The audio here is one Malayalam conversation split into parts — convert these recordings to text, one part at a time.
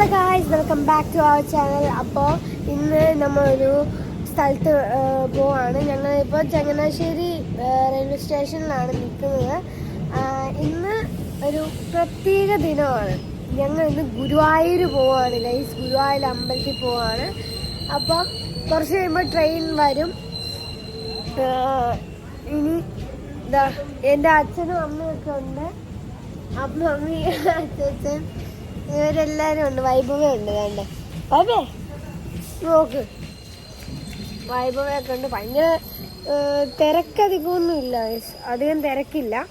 Hello guys, welcome back to our channel. അപ്പോൾ ഇന്ന് നമ്മളൊരു സ്ഥലത്ത് പോവാണ്. ഞങ്ങളിപ്പോൾ ചങ്ങനാശ്ശേരി റെയിൽവേ സ്റ്റേഷനിലാണ് നിൽക്കുന്നത്. ഇന്ന് ഒരു പ്രത്യേക ദിനമാണ്. ഞങ്ങൾ ഇന്ന് ഗുരുവായൂർ പോവാണ് ഗൈസ്. ഗുരുവായൂർ അമ്പലത്തിൽ പോവാണ്. അപ്പം കുറച്ച് കഴിയുമ്പോൾ ട്രെയിൻ വരും. ഇനി എന്താ എൻ്റെ അച്ഛനും അമ്മയൊക്കെ ഉണ്ട്. അപ്പം മമ്മി അച്ഛൻ ഇവരെല്ലാരും ഉണ്ട്. വൈഭവമുണ്ട്. വേണ്ടേ വൈഭവേ നോക്ക്, വൈഭവയൊക്കെ ഉണ്ട്. ഭയങ്കര തിരക്കധികമൊന്നും ഇല്ല, അധികം തിരക്കില്ല.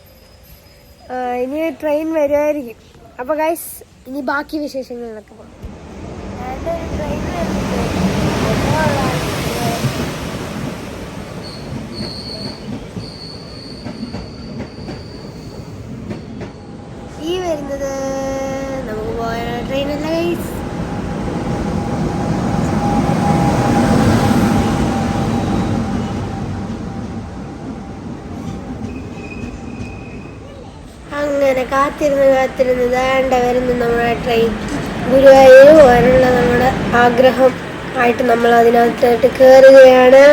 ഇനി ട്രെയിൻ വരുമായിരിക്കും. അപ്പോൾ ഗൈസ് ഇനി ബാക്കി വിശേഷങ്ങളിലൊക്കെ പോകാം. ട്രെയിൻ ഈ വരുന്നത് നമുക്ക് പോയ ട്രെയിനല്ല ഗൈസ്. അങ്ങനെ കാത്തിരുന്ന് വേണ്ട വരുന്ന നമ്മുടെ ട്രെയിൻ. ഗുരുവായൂർ പോകാനുള്ള നമ്മുടെ ആഗ്രഹം ആയിട്ട് നമ്മൾ അതിനകത്തായിട്ട് കയറുകയാണ്.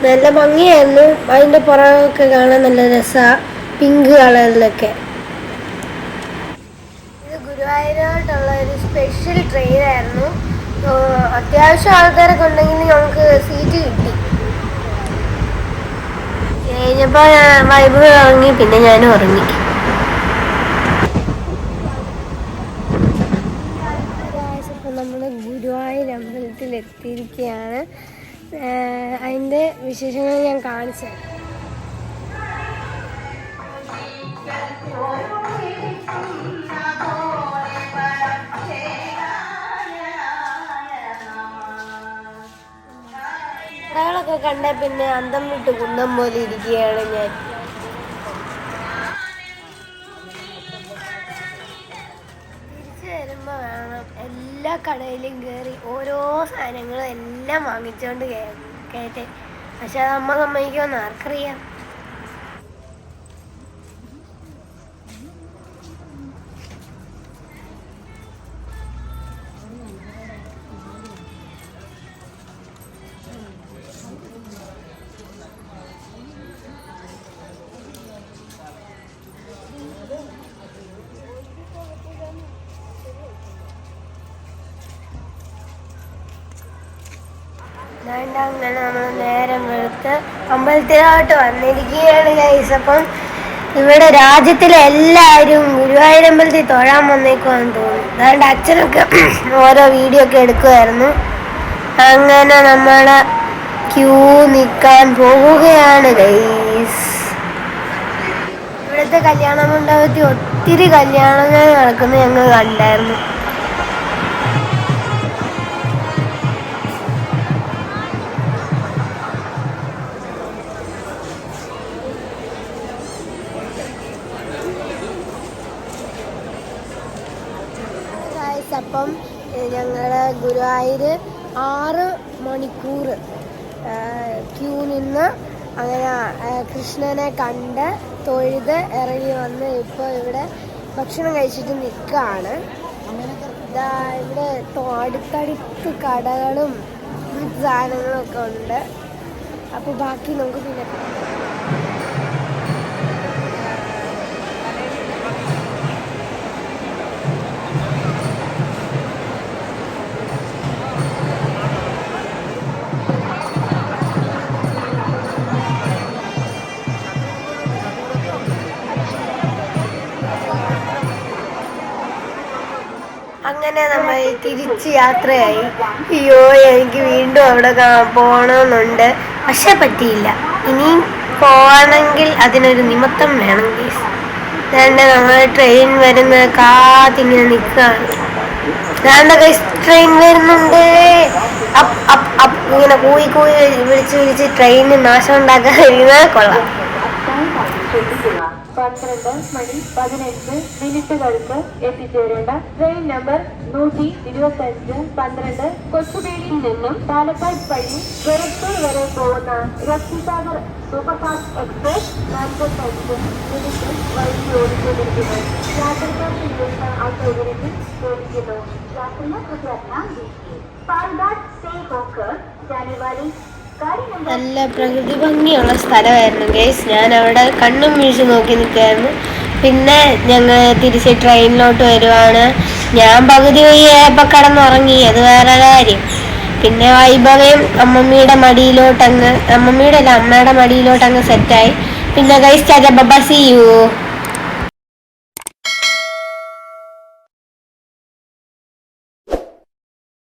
നല്ല ഭംഗിയായിരുന്നു. അതിൻ്റെ പുറമൊക്കെ കാണാൻ നല്ല രസമാണ്, പിങ്ക് കളറിലൊക്കെ. ഗുരുവായൂരോട്ടുള്ള ഒരു സ്പെഷ്യൽ ട്രെയിൻ ആയിരുന്നു. അത്യാവശ്യം ആൾക്കാരൊക്കെ ഉണ്ടെങ്കിൽ നമുക്ക് സീറ്റ് കിട്ടി. കഴിഞ്ഞപ്പോൾ വൈബ് ഉറങ്ങി, പിന്നെ ഞാനും ഉറങ്ങി. ഇപ്പം നമ്മൾ ഗുരുവായൂർ അമ്പലത്തിൽ എത്തിയിരിക്കുകയാണ്. അതിൻ്റെ വിശേഷങ്ങൾ ഞാൻ കാണിച്ചു തരാം. കടകളൊക്കെ കണ്ട പിന്നെ അന്തം വിട്ട് കുന്തം പോലെ ഇരിക്കുകയാണ് ഞാൻ. തിരിച്ചു വരുമ്പോൾ വേണം എല്ലാ കടയിലും കയറി ഓരോ സാധനങ്ങളും എല്ലാം വാങ്ങിച്ചുകൊണ്ട് കയറ്റേ. പക്ഷെ അത് അമ്മ സമ്മതിക്കുമെന്ന് ആർക്കറിയാം. അങ്ങനെ നമ്മൾ നേരം വെളുത്ത് അമ്പലത്തിലോട്ട് വന്നിരിക്കുകയാണ് ഗൈസ്. അപ്പം ഇവിടെ രാജ്യത്തിലെ എല്ലാവരും ഗുരുവായൂർ അമ്പലത്തിൽ തൊഴാൻ വന്നേക്കുവാന്ന് തോന്നുന്നു. അതുകൊണ്ട് അച്ഛനൊക്കെ ഓരോ വീഡിയോ ഒക്കെ എടുക്കുമായിരുന്നു. അങ്ങനെ നമ്മൾ ക്യൂ നിൽക്കാൻ പോവുകയാണ് ഗൈസ്. ഇവിടുത്തെ കല്യാണ മണ്ഡപത്തിൽ ഒത്തിരി കല്യാണങ്ങൾ നടക്കുന്നത് ഞങ്ങൾ കണ്ടായിരുന്നു. അപ്പം ഞങ്ങൾ ഗുരുവായൂർ 6 മണിക്കൂർ ക്യൂ നിന്ന് അങ്ങനെ കൃഷ്ണനെ കണ്ട് തൊഴുത് ഇറങ്ങി വന്ന് ഇപ്പോൾ ഇവിടെ ഭക്ഷണം കഴിച്ചിട്ട് നിൽക്കുകയാണ്. ഇവിടെ അടുത്തടുത്ത് കടകളും സാധനങ്ങളും ഒക്കെ ഉണ്ട്. അപ്പോൾ ബാക്കി നമുക്ക് പിന്നെ അങ്ങനെ നമ്മൾ തിരിച്ച് യാത്രയായി. അയ്യോ, എനിക്ക് വീണ്ടും അവിടെ പോകണമെന്നുണ്ട്, പക്ഷെ പറ്റിയില്ല. ഇനിയും പോവാണെങ്കിൽ അതിനൊരു നിമിത്തം വേണം ഗൈസ്. അതുകൊണ്ട് നമ്മൾ ട്രെയിൻ വരുന്ന കാത്തിങ്ങനെ നിൽക്കുകയാണ്. അതുകൊണ്ട് ഗൈസ് ട്രെയിൻ വരുന്നുണ്ട്. ഇങ്ങനെ കൂയി വിളിച്ച് ട്രെയിനിന് നാശം ഉണ്ടാക്കാൻ കഴിയുന്നത് കൊള്ളാം. 12:15 എത്തിച്ചേരേണ്ട ട്രെയിൻ നമ്പർ 125 12 കൊച്ചുവേളിയിൽ നിന്നും പാലക്കാട് വഴി ഗോരഖ്പൂർ വരെ പോകുന്ന രക്തിസാഗർ സൂപ്പർഫാസ്റ്റ് എക്സ്പ്രസ് 45 മിനിറ്റ് വൈകി ഓടിക്കൊണ്ടിരിക്കുന്നു. യാത്രക്കാർക്ക് ഇരുന്ന അസൗകര്യത്തിൽ ചോദിക്കുന്നു. യാത്രയെ കുറിച്ച് പാലക്കാട് से होकर जाने वाली നല്ല പ്രകൃതി ഭംഗിയുള്ള സ്ഥലമായിരുന്നു ഗൈസ്. ഞാൻ അവിടെ കണ്ണും വീഴ്ച നോക്കി നിൽക്കുകയായിരുന്നു. പിന്നെ ഞങ്ങൾ തിരിച്ച് ട്രെയിനിലോട്ട് വരുവാണ്. ഞാൻ പകുതി വഴിയായപ്പോൾ കിടന്നുറങ്ങി, അത് വേറെ കാര്യം. പിന്നെ വൈഭവയും അമ്മമ്മയുടെ മടിയിലോട്ടങ്ങ്, അമ്മമ്മയുടെ അല്ല അമ്മയുടെ മടിയിലോട്ടങ്ങ് സെറ്റായി. പിന്നെ ഗൈസ് ടാറ്റ ബൈ, സീ യു.